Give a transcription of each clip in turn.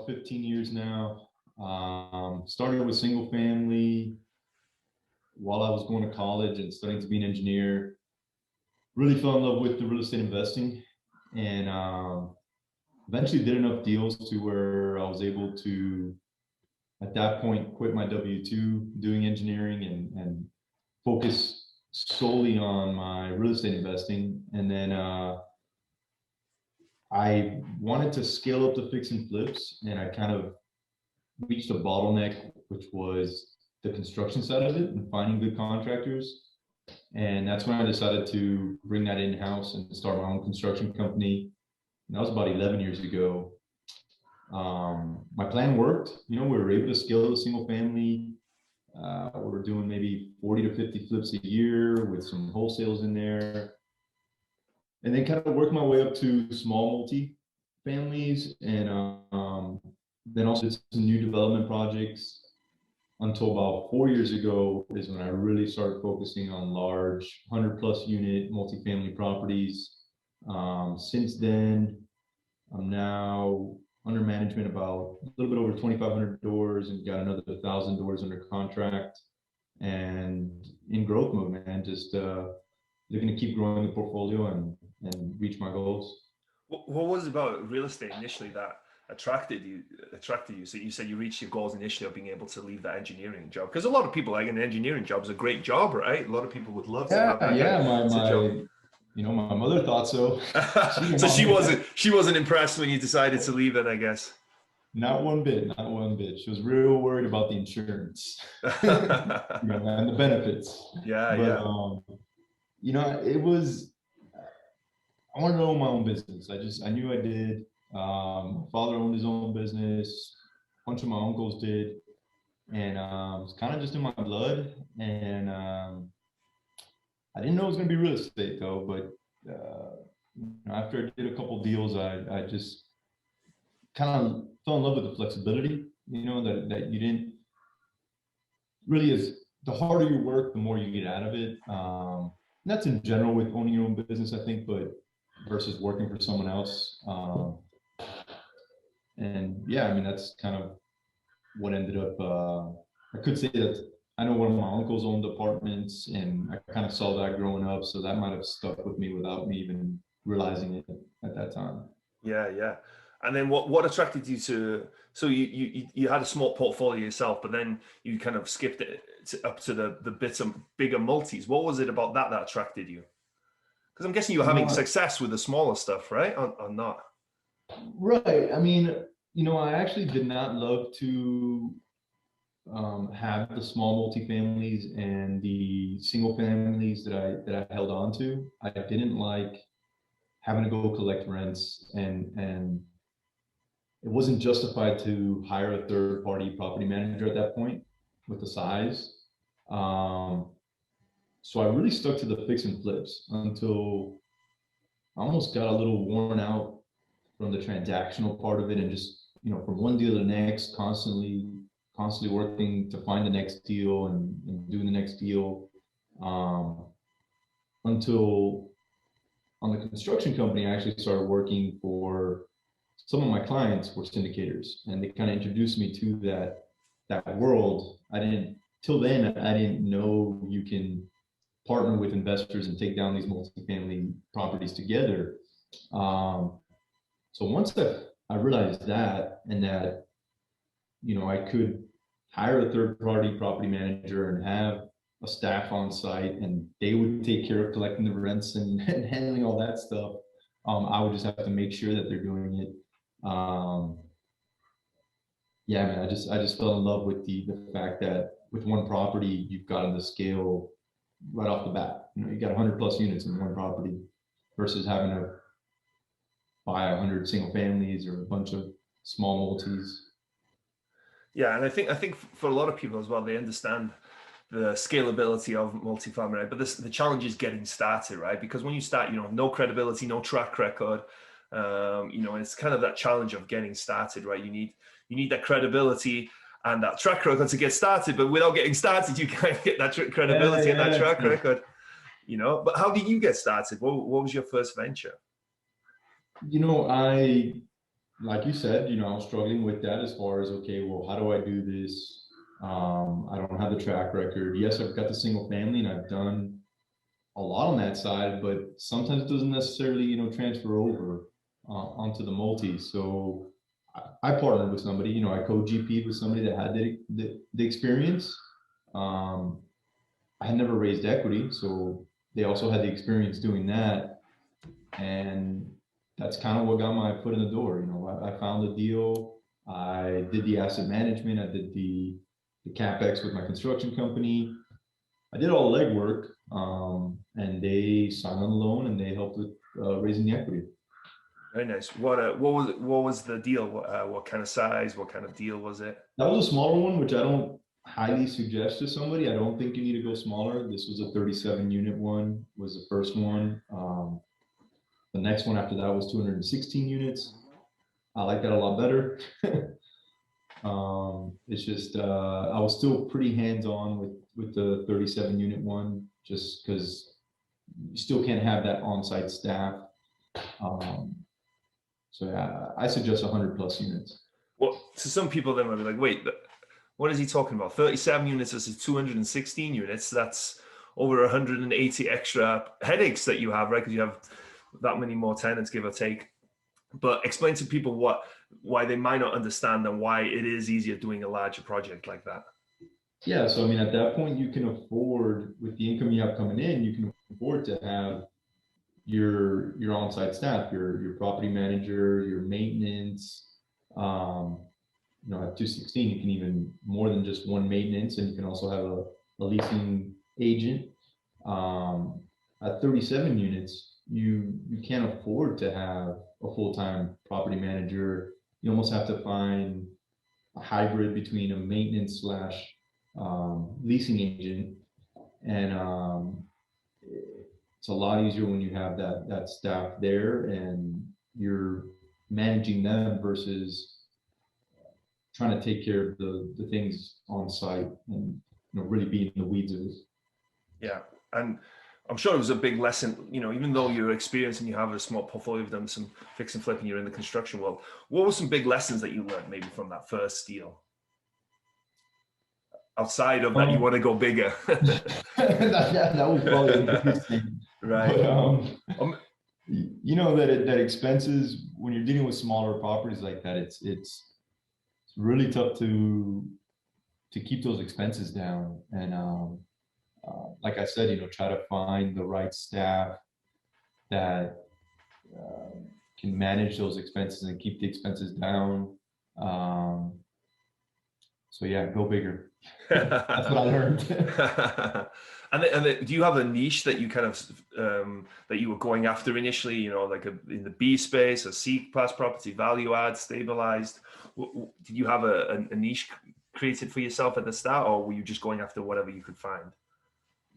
about 15 years now. Started with single family while I was going to college and studying to be an engineer. Really fell in love with the real estate investing, and eventually did enough deals to where I was able to, at that point, quit my W-2 doing engineering and focus solely on my real estate investing. And then I wanted to scale up the fix and flips, and I kind of reached a bottleneck, which was the construction side of it and finding good contractors. And that's when I decided to bring that in-house and start my own construction company. And that was about 11 years ago. My plan worked. We were able to scale the single family. We were doing maybe 40 to 50 flips a year with some wholesales in there. And then kind of worked my way up to small multi-families, and then also did some new development projects until about 4 years ago is when I really started focusing on large 100+ unit multifamily properties. Since then, I'm now under management about a little bit over 2,500 doors and got another 1,000 doors under contract, and in growth mode, man. Just looking to keep growing the portfolio and reach my goals. What was it about real estate initially that attracted you? So you said you reached your goals initially of being able to leave that engineering job, because a lot of people, like, an engineering job is a great job, right? A lot of people would love to have that. My mother thought so. So she wasn't impressed when you decided to leave it, I guess. Not one bit. She was real worried about the insurance and the benefits. It was, I wanted to own my own business. I knew I did. My father owned his own business. A bunch of my uncles did. And it's kind of just in my blood. And I didn't know it was going to be real estate, though. But after I did a couple deals, I just kind of fell in love with the flexibility, that you didn't really, is the harder you work, the more you get out of it. That's in general with owning your own business, I think, but versus working for someone else. That's kind of what ended up, I could say that I know one of my uncles owned apartments, and I kind of saw that growing up. So that might have stuck with me without me even realizing it at that time. Yeah. And then what attracted you to, so you had a small portfolio yourself, but then you kind of skipped it up to the bits of bigger multis. What was it about that attracted you? Because I'm guessing you were having success with the smaller stuff, right? Or not? Right. I actually did not love to have the small multifamilies and the single families that I held on to. I didn't like having to go collect rents, and it wasn't justified to hire a third-party property manager at that point with the size. So I really stuck to the fix and flips until I almost got a little worn out from the transactional part of it, and just, from one deal to the next, constantly working to find the next deal and doing the next deal, until on the construction company, I actually started working for some of my clients were syndicators, and they kind of introduced me to that world. Till then, I didn't know you can partner with investors and take down these multifamily properties together. So once I realized that, and that, I could hire a third-party property manager and have a staff on site, and they would take care of collecting the rents and handling all that stuff. I would just have to make sure that they're doing it. I just fell in love with the fact that with one property, you've gotten the scale right off the bat. You got 100+ units in one property versus having to buy 100 single families or a bunch of small multis. Yeah, and I think for a lot of people as well, they understand the scalability of multifamily, right? But the challenge is getting started, right? Because when you start, no credibility, no track record, it's kind of that challenge of getting started, right? You need that credibility and that track record to get started, but without getting started, you can't get that credibility and that track record, But how did you get started? What was your first venture? like you said, I was struggling with that as far as, okay, well, how do I do this? I don't have the track record. Yes, I've got the single family and I've done a lot on that side, but sometimes it doesn't necessarily, transfer over onto the multi. So I partnered with somebody, I co-GP'd with somebody that had the experience. Um, I had never raised equity, so they also had the experience doing that. And that's kind of what got my foot in the door. I found the deal. I did the asset management. I did the CapEx with my construction company. I did all the legwork, and they signed on the loan and they helped with raising the equity. Very nice. What was the deal? What kind of size? What kind of deal was it? That was a smaller one, which I don't highly suggest to somebody. I don't think you need to go smaller. This was a 37 unit one, was the first one. The next one after that was 216 units. I like that a lot better. It's just I was still pretty hands-on with the 37 unit one, just because you still can't have that on-site staff. Um, so yeah, I suggest 100 plus units. Well, to some people, they might be like, wait, what is he talking about? 37 units versus 216 units. That's over 180 extra headaches that you have, right? Because you have that many more tenants, give or take. But explain to people why they might not understand and why it is easier doing a larger project like that. Yeah, so I mean, at that point, you can afford, with the income you have coming in, you can afford to have your on-site staff, your property manager, your maintenance. Um, at 216, you can even more than just one maintenance, and you can also have a leasing agent. Um, at 37 units, you can't afford to have a full-time property manager. You almost have to find a hybrid between a maintenance slash leasing agent, and it's a lot easier when you have that staff there and you're managing them versus trying to take care of the things on site and really be in the weeds of it. Yeah, and I'm sure it was a big lesson. Even though you're experienced and you have a small portfolio, you've done some fix and flip, and you're in the construction world. What were some big lessons that you learned maybe from that first deal? Outside of that, you want to go bigger. that was probably the biggest thing. Right. But, that expenses when you're dealing with smaller properties like that, it's really tough to keep those expenses down. And like I said, try to find the right staff that can manage those expenses and keep the expenses down. So yeah, go bigger. That's what I learned. and do you have a niche that you kind of that you were going after initially? Like in the B space, a C class property, value add, stabilized. Did you have a niche created for yourself at the start, or were you just going after whatever you could find?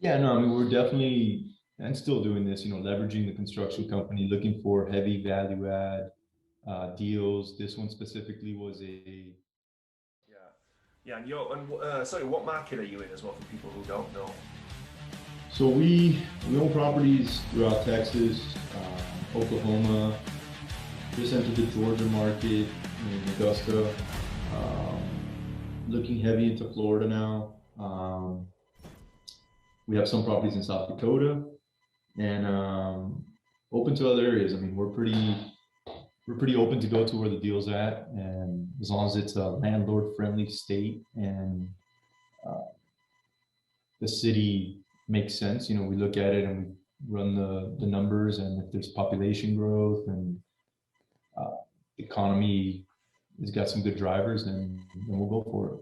Yeah, no, I mean, we're definitely and still doing this. Leveraging the construction company, looking for heavy value add deals. This one specifically was a Yeah, and sorry, what market are you in as well for people who don't know? So we own properties throughout Texas, Oklahoma, just entered the Georgia market in Augusta, looking heavy into Florida now. We have some properties in South Dakota and open to other areas. I mean, we're pretty open to go to where the deal's at, and as long as it's a landlord-friendly state and the city makes sense. We look at it and we run the numbers, and if there's population growth and economy has got some good drivers, then we'll go for it.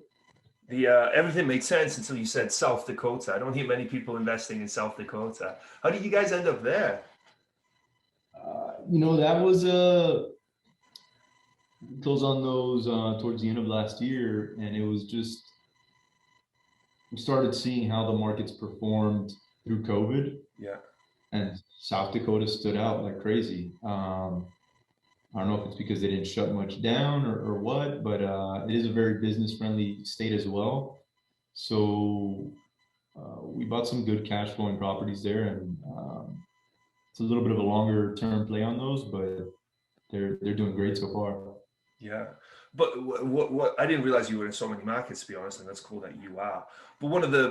Everything made sense until you said South Dakota. I don't hear many people investing in South Dakota. How did you guys end up there? That was closed on those towards the end of last year, and it was just we started seeing how the markets performed through COVID. Yeah. And South Dakota stood out like crazy. I don't know if it's because they didn't shut much down or what, but it is a very business friendly state as well. So we bought some good cash flowing properties there, and it's a little bit of a longer term play on those, but they're doing great so far. Yeah, but what I didn't realize you were in so many markets, to be honest, and that's cool that you are. But one of the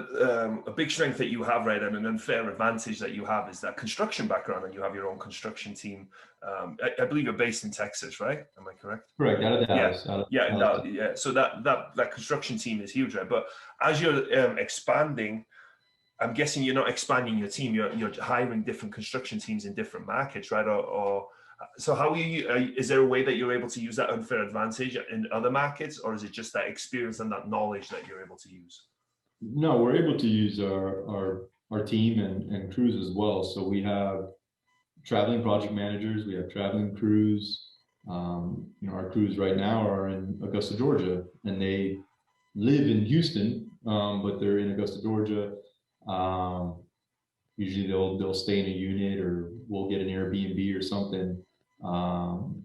a big strength that you have, right, and an unfair advantage that you have is that construction background, and you have your own construction team. I believe you're based in Texas, right? Am I correct? Correct, out of Yeah, Dallas. yeah, Out no, of, yeah. So that construction team is huge, right? But as you're expanding, I'm guessing you're not expanding your team. You're hiring different construction teams in different markets, right? Or so how are you? Is there a way that you're able to use that unfair advantage in other markets, or is it just that experience and that knowledge that you're able to use? no, we're able to use our team and crews as well. So we have traveling project managers, we have traveling crews. Our crews right now are in Augusta, Georgia, and they live in Houston, but they're in Augusta, Georgia. Um, Usually they'll stay in a unit, or we'll get an Airbnb or something. Um,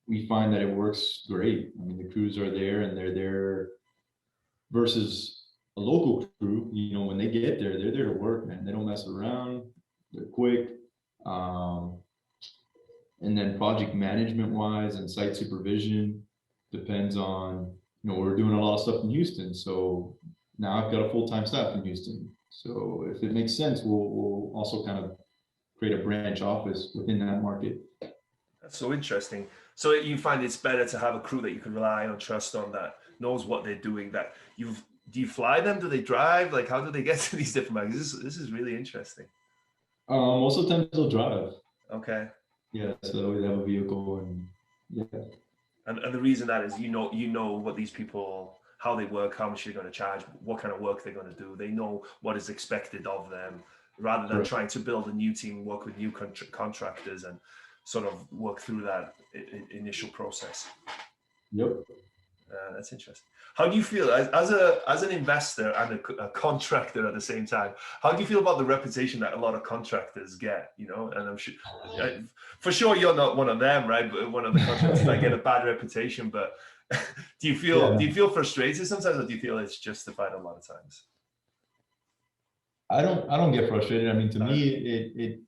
we find that it works great. I mean, the crews are there and they're there versus a local crew. When they get there, they're there to work, man. They don't mess around. They're quick. Um, and then project management wise and site supervision depends on, we're doing a lot of stuff in Houston. So now I've got a full-time staff in Houston. So if it makes sense, we'll also kind of create a branch office within that market. That's so interesting. So you find it's better to have a crew that you can rely on, trust on, that knows what they're doing. That do you fly them? Do they drive? Like, how do they get to these different markets? This is really interesting. Most of the time they'll drive. Okay. Yeah, so they have a vehicle, and yeah. And the reason that is, you know what these people, how they work, how much they're going to charge, what kind of work they're going to do. They know what is expected of them, rather than trying to build a new team, work with new contractors, and sort of work through that initial process. Yep. That's interesting. How do you feel as an investor and a contractor at the same time? How do you feel about the reputation that a lot of contractors get? And I'm sure, for sure, you're not one of them, right? But one of the contractors that get a bad reputation. But do you feel frustrated sometimes, or do you feel it's justified a lot of times? I don't get frustrated. I mean, to me, it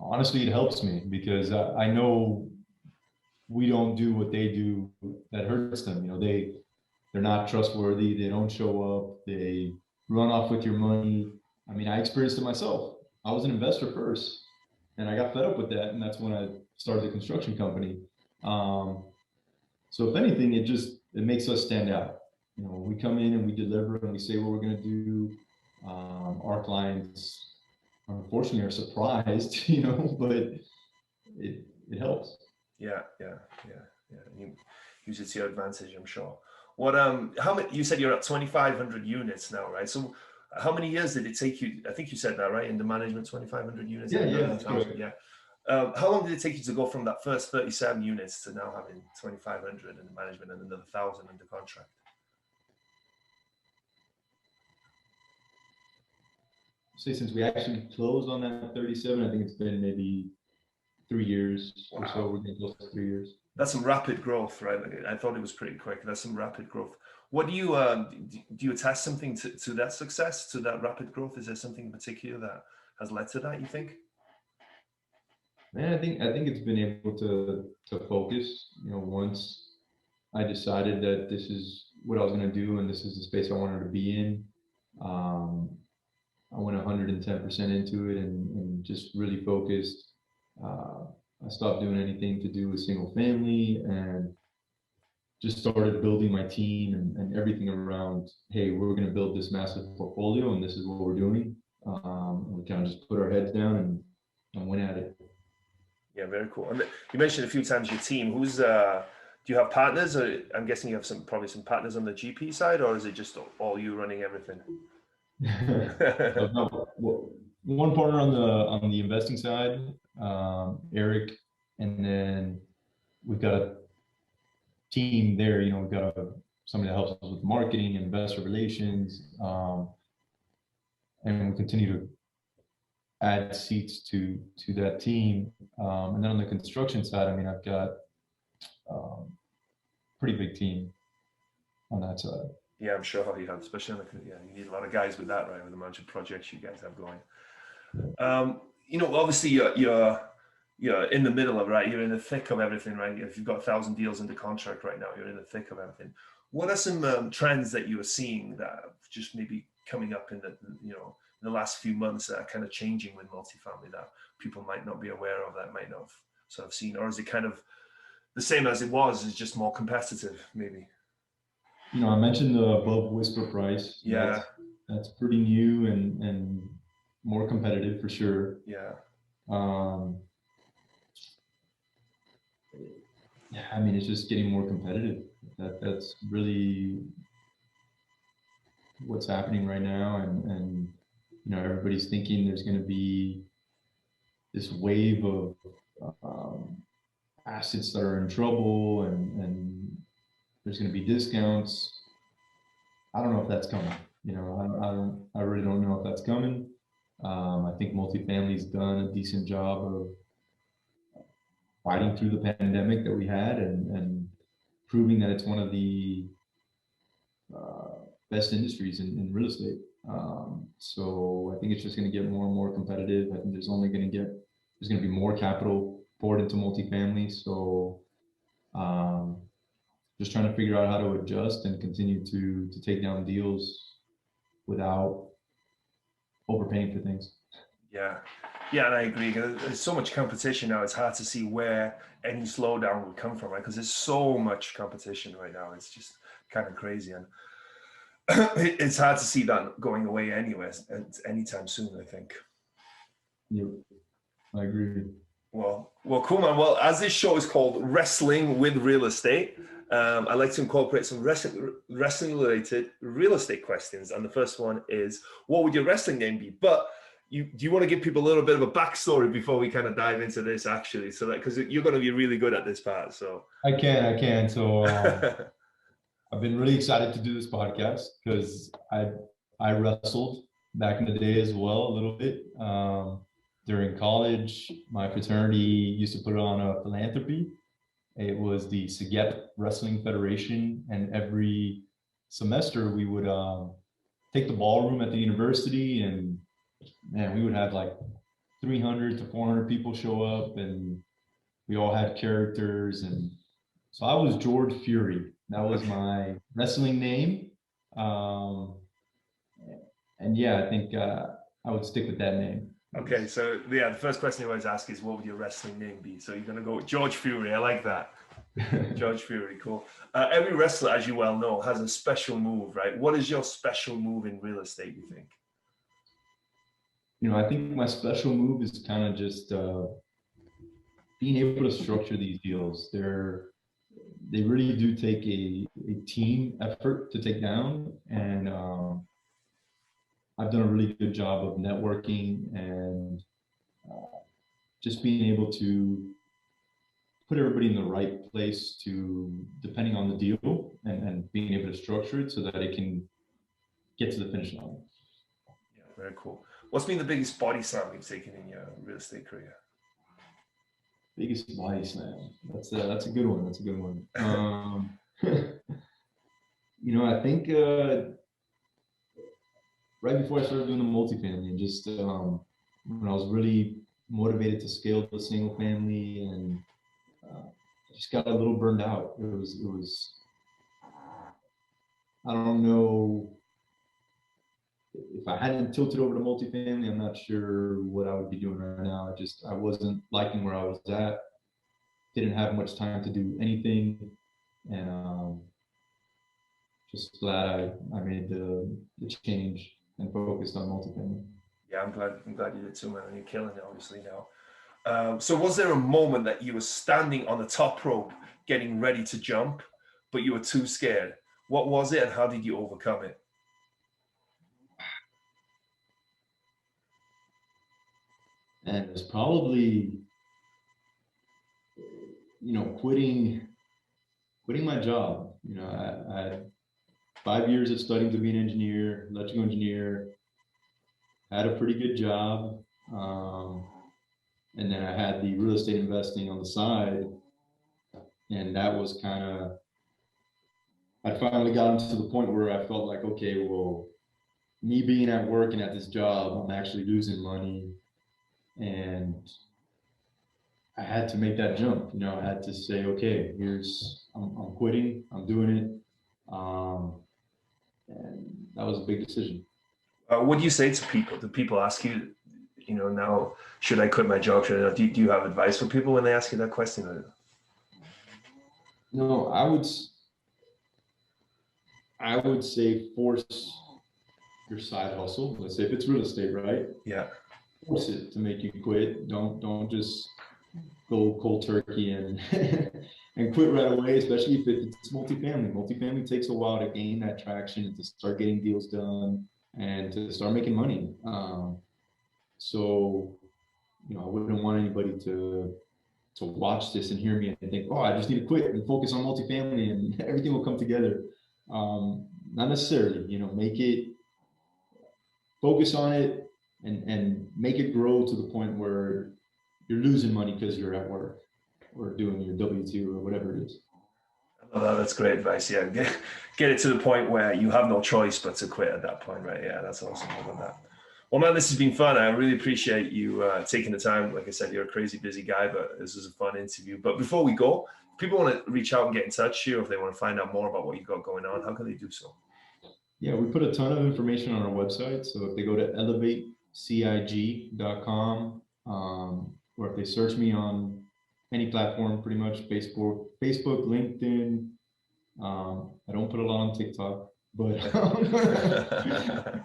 honestly, it helps me because I know we don't do what they do that hurts them. They're not trustworthy. They don't show up. They run off with your money. I mean, I experienced it myself. I was an investor first, and I got fed up with that, and that's when I started the construction company. So if anything, it makes us stand out. We come in and we deliver and we say what we're going to do. Our clients, unfortunately, are surprised, but it helps. Yeah. You use it to your advantage, I'm sure. What how many, you said you're at 2,500 units now, right? So how many years did it take you? I think you said that, right? In the management, 2,500 units. Yeah. How long did it take you to go from that first 37 units to now having 2,500 in the management and another 1,000 under contract? Say since we actually closed on that 37, I think it's been maybe 3 years or so. We're getting close to 3 years. That's some rapid growth, right? I thought it was pretty quick. That's some rapid growth. What do you attach something to that success, to that rapid growth? Is there something in particular that has led to that, you think? Man, I think it's been able to focus. Once I decided that this is what I was going to do and this is the space I wanted to be in, I went 110% into it and just really focused. I stopped doing anything to do with single family and just started building my team and everything around, hey, we're going to build this massive portfolio and this is what we're doing. We kind of just put our heads down and went at it. Yeah, very cool. And you mentioned a few times your team. Do you have partners? Or I'm guessing you have probably some partners on the GP side, or is it just all you running everything? No, one partner on the investing side, Eric, and then we've got a team there. We've got somebody that helps us with marketing and investor relations, and we continue to add seats to that team. And then on the construction side, I mean, I've got pretty big team on that side. Yeah, I'm sure you have, especially you need a lot of guys with that, right? With the amount of projects you guys have going. Obviously you're in the middle of, right? You're in the thick of everything, right? If you've got 1,000 deals under contract right now, you're in the thick of everything. What are some trends that you are seeing that are just maybe coming up in the, in the last few months that are kind of changing with multifamily that people might not be aware of, that might not have sort of seen, or is it kind of the same as it was, is just more competitive, maybe? I mentioned the above whisper price. Yeah, That's pretty new and more competitive for sure. yeah, Um, yeah, I mean, it's just getting more competitive. That's really what's happening right now, and everybody's thinking there's going to be this wave of assets that are in trouble, and there's going to be discounts. I don't know if that's coming. I really don't know if that's coming. I think multifamily's done a decent job of fighting through the pandemic that we had, and proving that it's one of the best industries in real estate. So I think it's just going to get more and more competitive. I think there's going to be more capital poured into multifamily. So just trying to figure out how to adjust and continue to take down deals without overpaying for things. yeah. Yeah, and I agree. There's so much competition now. It's hard to see where any slowdown would come from, right? Because there's so much competition right now. It's just kind of crazy, and it's hard to see that going away anywhere anytime soon, I think. Yep, I agree. Well, cool, man. Well, as this show is called Wrestling with Real Estate, I like to incorporate some wrestling-related real estate questions. And the first one is, what would your wrestling name be? But do you want to give people a little bit of a backstory before we kind of dive into this, actually? So that, because you're going to be really good at this part. So I can. So I've been really excited to do this podcast because I wrestled back in the day as well, a little bit. During college, my fraternity used to put on a philanthropy. It was the Saget Wrestling Federation, and every semester we would take the ballroom at the university, and man, we would have like 300 to 400 people show up, and we all had characters. And so I was George Fury. That was my wrestling name. And yeah, I think I would stick with that name. Okay, so yeah, the first question I always ask is, what would your wrestling name be? So you're going to go with George Fury. I like that. George Fury, cool. Every wrestler, as you well know, has a special move, right? What is your special move in real estate, you think? I think my special move is kind of just being able to structure these deals. They really do take a team effort to take down, and I've done a really good job of networking and just being able to put everybody in the right place depending on the deal, and being able to structure it so that it can get to the finish line. Yeah, very cool. What's been the biggest body slam you've taken in your real estate career? Biggest body slam. That's a good one. That's a good one. I think right before I started doing the multifamily, and just when I was really motivated to scale the single family, and I just got a little burned out. It was I don't know if I hadn't tilted over to multifamily, I'm not sure what I would be doing right now. I wasn't liking where I was at. Didn't have much time to do anything, and just glad I made the change and focused on multifamily. Yeah, I'm glad you did too, man. And you're killing it, obviously, now. So was there a moment that you were standing on the top rope, getting ready to jump, but you were too scared? What was it, and how did you overcome it? And it was probably, quitting my job. I had 5 years of studying to be an engineer, electrical engineer, had a pretty good job. And then I had the real estate investing on the side. And that was I finally gotten to the point where I felt like, okay, well, me being at work and at this job, I'm actually losing money. And I had to make that jump. You know, I had to say, okay, I'm quitting. I'm doing it. And that was a big decision. What do you say to people? Do people ask you, you know, now, should I quit my job? Do you have advice for people when they ask you that question? No, I would say force your side hustle. Let's say if it's real estate, right? Yeah. Force it to make you quit. Don't just go cold turkey and and quit right away, especially if it's multifamily. Multifamily takes a while to gain that traction and to start getting deals done and to start making money. So, you know, I wouldn't want anybody to watch this and hear me and think, oh, I just need to quit and focus on multifamily and everything will come together. Not necessarily, you know, focus on it and make it grow to the point where you're losing money because you're at work or doing your W-2 or whatever it is. Oh, that's great advice. Yeah, get it to the point where you have no choice but to quit at that point, right? Yeah, that's awesome. I love that. Well, man, this has been fun. I really appreciate you taking the time. Like I said, you're a crazy busy guy, but this was a fun interview. But before we go, if people want to reach out and get in touch with you, or if they want to find out more about what you've got going on, how can they do so? Yeah, we put a ton of information on our website. So if they go to elevatecig.com, or if they search me on any platform, pretty much Facebook, LinkedIn. I don't put a lot on TikTok, but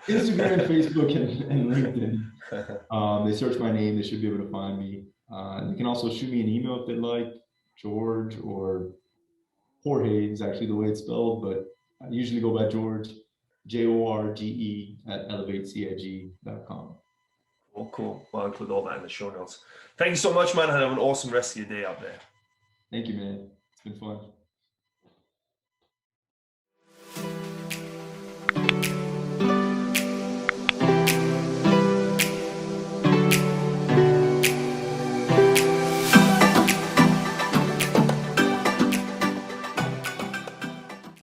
Instagram, Facebook, and LinkedIn. They search my name, they should be able to find me. They can also shoot me an email if they'd like. George or Jorge is actually the way it's spelled, but I usually go by George, Jorge at elevatecig.com. Well, cool. Well, I'll include all that in the show notes. Thank you so much, man, and have an awesome rest of your day out there. Thank you, man. It's been fun.